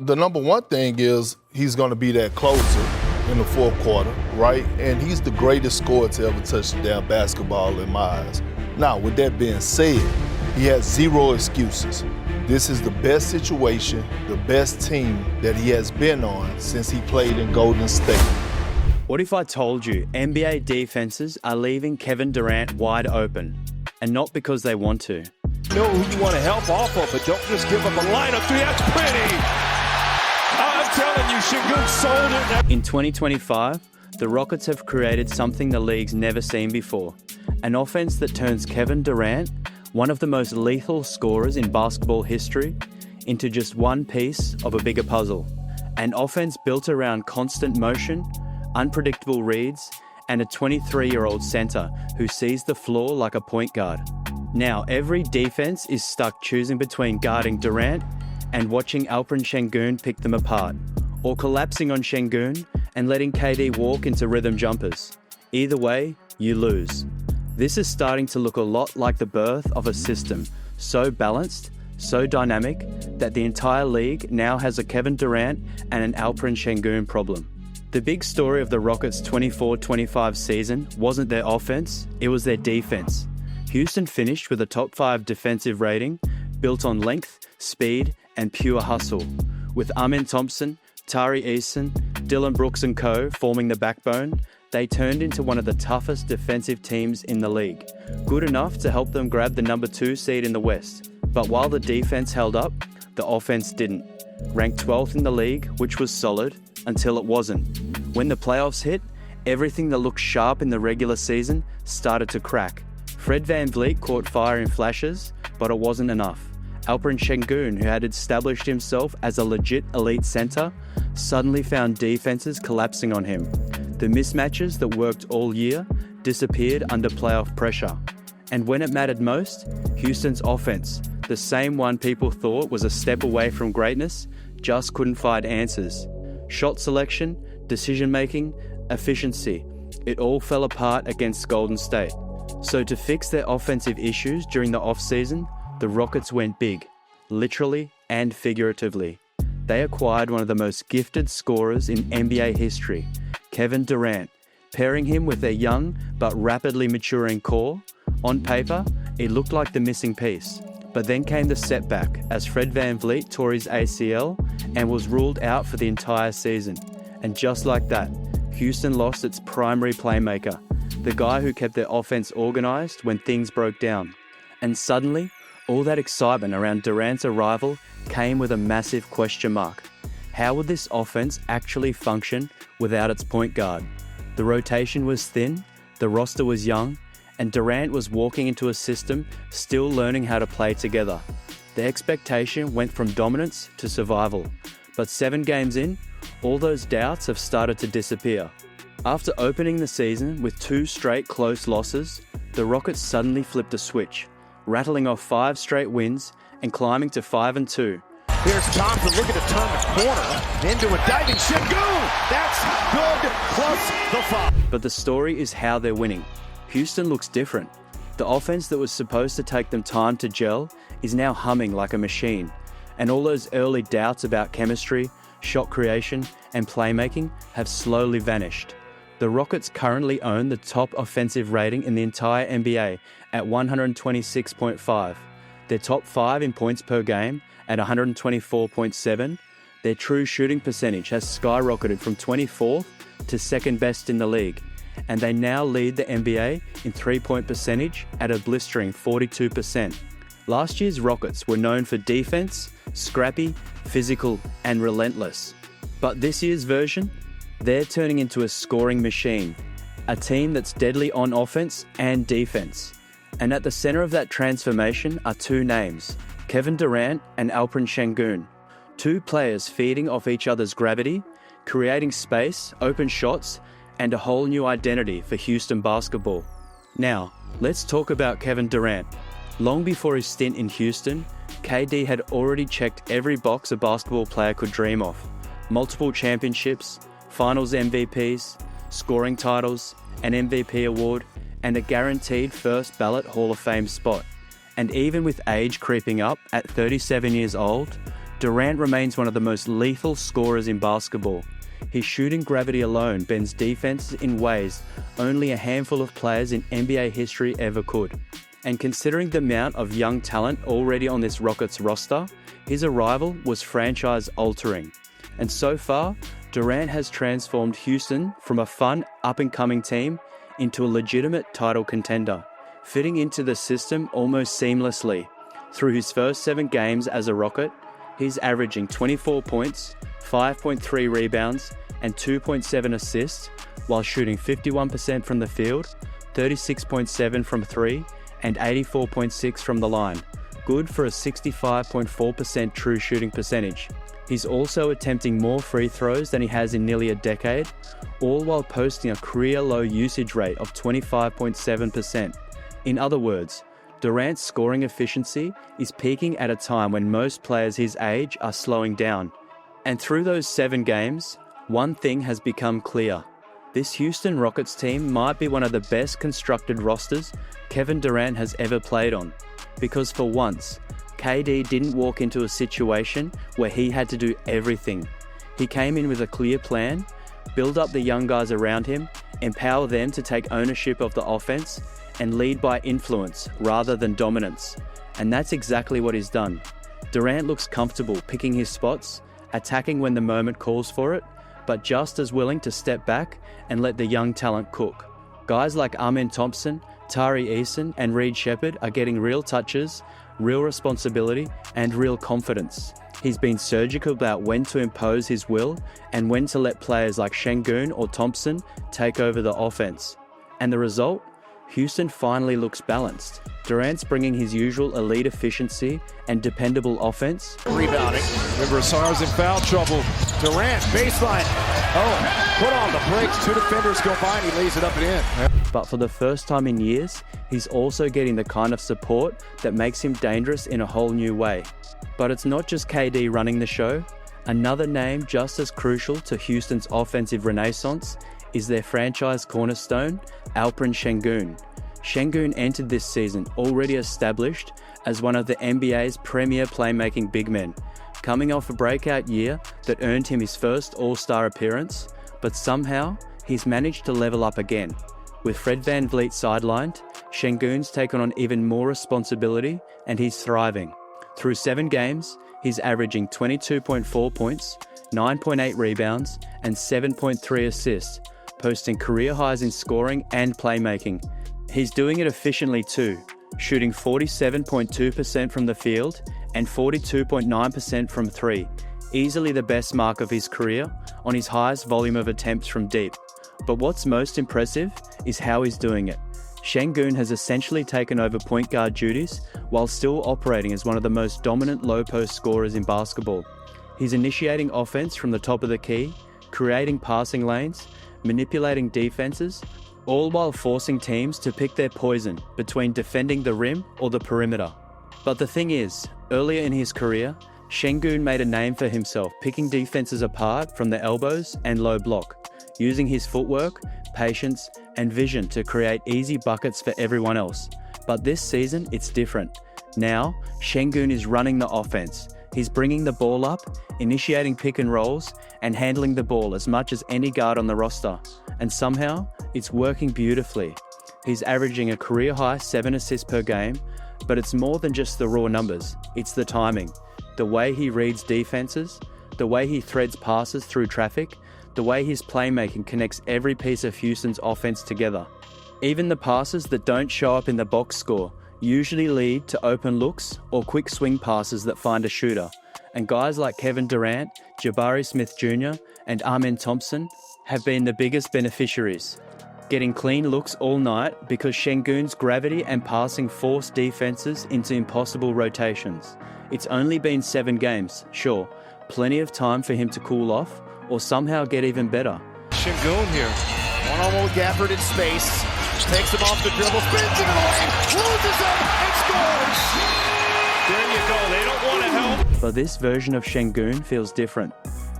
the number one thing is he's going to be that closer in the fourth quarter, right? And he's the greatest scorer to ever touch the damn basketball in my eyes. Now, with that being said, he has zero excuses. This is the best situation, the best team that he has been on since he played in Golden State. What if I told you NBA defenses are leaving Kevin Durant wide open, and not because they want to? Know who you want to help off of, but don't just give up a lineup. That's pretty. I'm telling you, Şengün sold it. In 2025, the Rockets have created something the league's never seen before. An offense that turns Kevin Durant, one of the most lethal scorers in basketball history, into just one piece of a bigger puzzle. An offense built around constant motion, unpredictable reads, and a 23-year-old center who sees the floor like a point guard. Now, every defense is stuck choosing between guarding Durant and watching Alperen Sengun pick them apart, or collapsing on Şengün and letting KD walk into rhythm jumpers. Either way, you lose. This is starting to look a lot like the birth of a system so balanced, so dynamic, that the entire league now has a Kevin Durant and an Alperen Sengun problem. The big story of the Rockets' 24-25 season wasn't their offense, it was their defense. Houston finished with a top 5 defensive rating, built on length, speed, and pure hustle, with Amen Thompson, Tari Eason, Dillon Brooks and co. forming the backbone. They turned into one of the toughest defensive teams in the league, good enough to help them grab the number 2 seed in the West. But while the defense held up, the offense didn't. Ranked 12th in the league, which was solid, until it wasn't. When the playoffs hit, everything that looked sharp in the regular season started to crack. Fred VanVleet caught fire in flashes, but it wasn't enough. Alperen Sengun, who had established himself as a legit elite center, suddenly found defenses collapsing on him. The mismatches that worked all year disappeared under playoff pressure. And when it mattered most, Houston's offense, the same one people thought was a step away from greatness, just couldn't find answers. Shot selection, decision-making, efficiency, it all fell apart against Golden State. So to fix their offensive issues during the offseason, the Rockets went big, literally and figuratively. They acquired one of the most gifted scorers in NBA history, Kevin Durant, pairing him with their young but rapidly maturing core. On paper, it looked like the missing piece. But then came the setback as Fred VanVleet tore his ACL and was ruled out for the entire season. And just like that, Houston lost its primary playmaker, the guy who kept their offense organized when things broke down. And suddenly, all that excitement around Durant's arrival came with a massive question mark. How would this offense actually function without its point guard? The rotation was thin, the roster was young, and Durant was walking into a system still learning how to play together. The expectation went from dominance to survival. But 7 games in, all those doubts have started to disappear. After opening the season with 2 straight close losses, the Rockets suddenly flipped a switch, rattling off 5 straight wins and climbing to 5-2. Here's Thompson looking to turn the corner into a diving Şengün. That's good, plus the 5. But the story is how they're winning. Houston looks different. The offense that was supposed to take them time to gel is now humming like a machine. And all those early doubts about chemistry, shot creation, and playmaking have slowly vanished. The Rockets currently own the top offensive rating in the entire NBA at 126.5. They're top 5 in points per game at 124.7. Their true shooting percentage has skyrocketed from 24th to 2nd best in the league. And they now lead the NBA in 3-point percentage at a blistering 42%. Last year's Rockets were known for defense, scrappy, physical, and relentless. But this year's version, they're turning into a scoring machine, a team that's deadly on offense and defense. And at the center of that transformation are 2 names, Kevin Durant and Alperen Sengun. 2 players feeding off each other's gravity, creating space, open shots, and a whole new identity for Houston basketball. Now, let's talk about Kevin Durant. Long before his stint in Houston, KD had already checked every box a basketball player could dream of. Multiple championships, finals MVPs, scoring titles, an MVP award, and a guaranteed first ballot Hall of Fame spot. And even with age creeping up at 37 years old, Durant remains one of the most lethal scorers in basketball. His shooting gravity alone bends defenses in ways only a handful of players in NBA history ever could. And considering the amount of young talent already on this Rockets roster, his arrival was franchise-altering. And so far, Durant has transformed Houston from a fun, up-and-coming team into a legitimate title contender, fitting into the system almost seamlessly. Through his first 7 games as a Rocket, he's averaging 24 points, 5.3 rebounds, and 2.7 assists, while shooting 51% from the field, 36.7 from 3, and 84.6 from the line. Good for a 65.4% true shooting percentage. He's also attempting more free throws than he has in nearly a decade, all while posting a career-low usage rate of 25.7%. In other words, Durant's scoring efficiency is peaking at a time when most players his age are slowing down. And through those 7 games, one thing has become clear. This Houston Rockets team might be one of the best constructed rosters Kevin Durant has ever played on. Because for once, KD didn't walk into a situation where he had to do everything. He came in with a clear plan, build up the young guys around him, empower them to take ownership of the offense, and lead by influence rather than dominance. And that's exactly what he's done. Durant looks comfortable picking his spots, attacking when the moment calls for it, but just as willing to step back and let the young talent cook. Guys like Amen Thompson, Tari Eason, and Reed Shepherd are getting real touches, real responsibility, and real confidence. He's been surgical about when to impose his will and when to let players like Şengün or Thompson take over the offense. And the result? Houston finally looks balanced. Durant's bringing his usual elite efficiency and dependable offense. Rebounding. Remember, Sar's in foul trouble. Durant, baseline. Oh, put on the brakes. 2 defenders go by and he lays it up and in. But for the first time in years, he's also getting the kind of support that makes him dangerous in a whole new way. But it's not just KD running the show. Another name just as crucial to Houston's offensive renaissance is their franchise cornerstone, Alperen Sengun. Şengün entered this season already established as one of the NBA's premier playmaking big men, coming off a breakout year that earned him his first All-Star appearance, but somehow he's managed to level up again. With Fred VanVleet sidelined, Şengün's taken on even more responsibility and he's thriving. Through 7 games, he's averaging 22.4 points, 9.8 rebounds, and 7.3 assists, posting career highs in scoring and playmaking. He's doing it efficiently too, shooting 47.2% from the field and 42.9% from 3, easily the best mark of his career on his highest volume of attempts from deep. But what's most impressive is how he's doing it. Şengün has essentially taken over point guard duties while still operating as one of the most dominant low-post scorers in basketball. He's initiating offense from the top of the key, creating passing lanes, manipulating defenses, all while forcing teams to pick their poison between defending the rim or the perimeter. But the thing is, earlier in his career, Şengün made a name for himself picking defenses apart from the elbows and low block, using his footwork, patience, and vision to create easy buckets for everyone else. But this season, it's different. Now, Şengün is running the offense. He's bringing the ball up, initiating pick and rolls, and handling the ball as much as any guard on the roster. And somehow, it's working beautifully. He's averaging a career-high 7 assists per game, but it's more than just the raw numbers. It's the timing, the way he reads defenses, the way he threads passes through traffic, the way his playmaking connects every piece of Houston's offense together. Even the passes that don't show up in the box score usually lead to open looks or quick swing passes that find a shooter. And guys like Kevin Durant, Jabari Smith Jr, and Amen Thompson have been the biggest beneficiaries, getting clean looks all night because Şengün's gravity and passing force defenses into impossible rotations. It's only been 7 games, sure, plenty of time for him to cool off or somehow get even better. Şengün here. One-on-one with Gafford in space. Takes him off the dribble, spins into the lane, loses him, and scores! There you go. They don't want to help. But this version of Şengün feels different.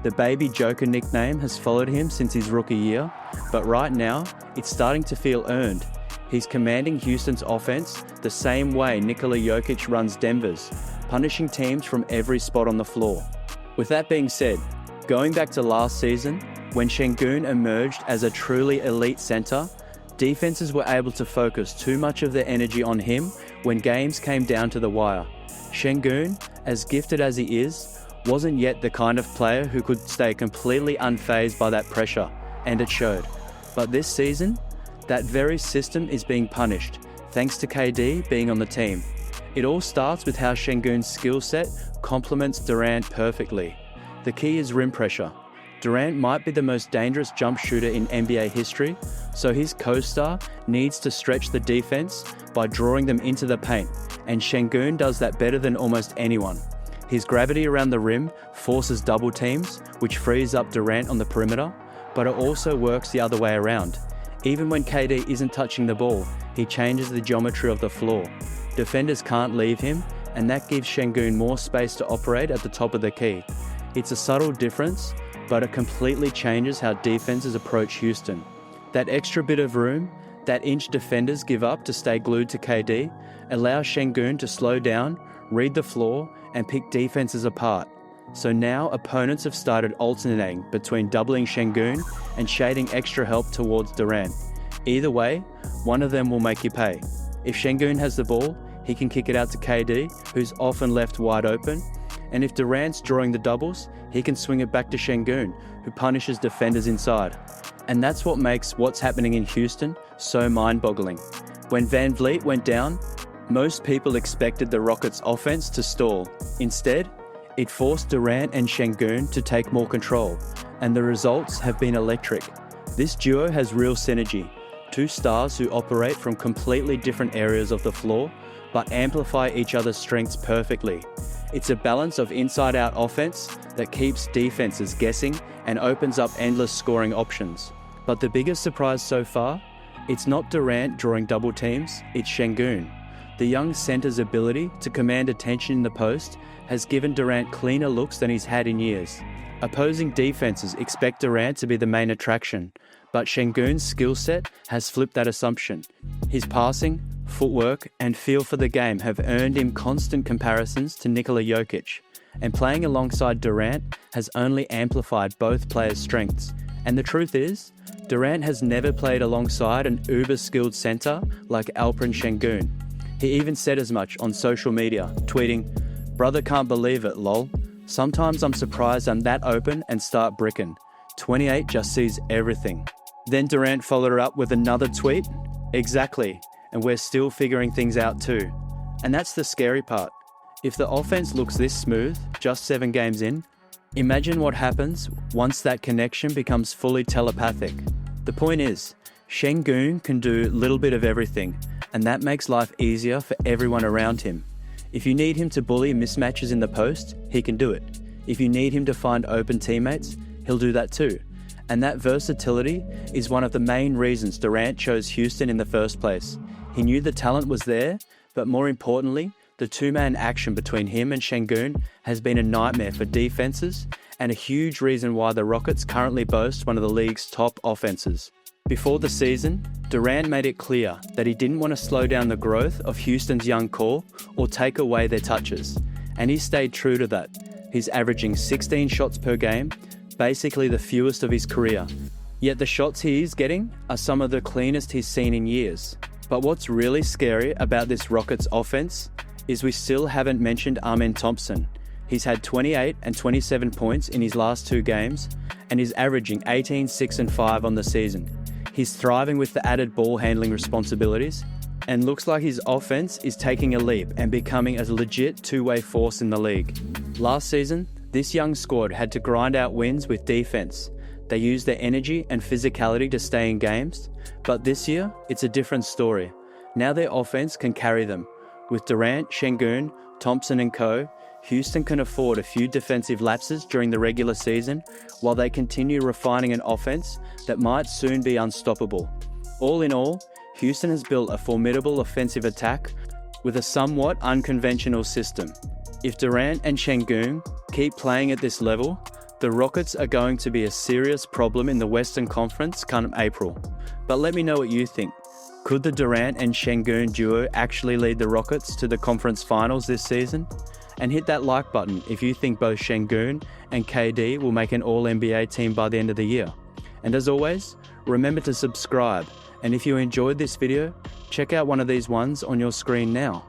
The Baby Joker nickname has followed him since his rookie year, but right now, it's starting to feel earned. He's commanding Houston's offense the same way Nikola Jokic runs Denver's, punishing teams from every spot on the floor. With that being said, going back to last season, when Şengün emerged as a truly elite center, defenses were able to focus too much of their energy on him when games came down to the wire. Şengün, as gifted as he is, wasn't yet the kind of player who could stay completely unfazed by that pressure, and it showed. But this season, that very system is being punished, thanks to KD being on the team. It all starts with how Şengün's skill set complements Durant perfectly. The key is rim pressure. Durant might be the most dangerous jump shooter in NBA history, so his co-star needs to stretch the defense by drawing them into the paint, and Şengün does that better than almost anyone. His gravity around the rim forces double teams, which frees up Durant on the perimeter, but it also works the other way around. Even when KD isn't touching the ball, he changes the geometry of the floor. Defenders can't leave him, and that gives Şengün more space to operate at the top of the key. It's a subtle difference, but it completely changes how defenses approach Houston. That extra bit of room, that inch defenders give up to stay glued to KD, allows Şengün to slow down, read the floor, and pick defenses apart. So now opponents have started alternating between doubling Şengün and shading extra help towards Durant. Either way, one of them will make you pay. If Şengün has the ball, he can kick it out to KD, who's often left wide open. And if Durant's drawing the doubles, he can swing it back to Şengün, who punishes defenders inside. And that's what makes what's happening in Houston so mind-boggling. When Van Vliet went down, most people expected the Rockets' offense to stall. Instead, it forced Durant and Şengün to take more control, and the results have been electric. This duo has real synergy. Two stars who operate from completely different areas of the floor, but amplify each other's strengths perfectly. It's a balance of inside-out offense that keeps defenses guessing and opens up endless scoring options. But the biggest surprise so far? It's not Durant drawing double teams, it's Şengün. The young center's ability to command attention in the post has given Durant cleaner looks than he's had in years. Opposing defenses expect Durant to be the main attraction, but Şengün's skill set has flipped that assumption. His passing, footwork, and feel for the game have earned him constant comparisons to Nikola Jokic, and playing alongside Durant has only amplified both players' strengths. And the truth is, Durant has never played alongside an uber-skilled center like Alperen Sengun. He even said as much on social media, tweeting, "Brother can't believe it, lol. Sometimes I'm surprised I'm that open and start bricking. 28 just sees everything." Then Durant followed her up with another tweet, "Exactly, and we're still figuring things out too." And that's the scary part. If the offense looks this smooth, just 7 games in, imagine what happens once that connection becomes fully telepathic. The point is, Şengün can do a little bit of everything, and that makes life easier for everyone around him. If you need him to bully mismatches in the post, he can do it. If you need him to find open teammates, he'll do that too. And that versatility is one of the main reasons Durant chose Houston in the first place. He knew the talent was there, but more importantly, the two-man action between him and Şengün has been a nightmare for defenses and a huge reason why the Rockets currently boast one of the league's top offenses. Before the season, Durant made it clear that he didn't want to slow down the growth of Houston's young core or take away their touches, and he stayed true to that. He's averaging 16 shots per game, basically the fewest of his career. Yet the shots he is getting are some of the cleanest he's seen in years. But what's really scary about this Rockets offense is we still haven't mentioned Amen Thompson. He's had 28 and 27 points in his last 2 games, and is averaging 18, 6 and 5 on the season. He's thriving with the added ball handling responsibilities, and looks like his offense is taking a leap and becoming a legit two-way force in the league. Last season, this young squad had to grind out wins with defense. They used their energy and physicality to stay in games, but this year, it's a different story. Now their offense can carry them. With Durant, Şengün, Thompson and co, Houston can afford a few defensive lapses during the regular season while they continue refining an offense that might soon be unstoppable. All in all, Houston has built a formidable offensive attack with a somewhat unconventional system. If Durant and Şengün keep playing at this level, the Rockets are going to be a serious problem in the Western Conference come April. But let me know what you think. Could the Durant and Şengün duo actually lead the Rockets to the conference finals this season? And hit that like button if you think both Şengün and KD will make an All-NBA team by the end of the year. And as always, remember to subscribe. And if you enjoyed this video, check out one of these ones on your screen now.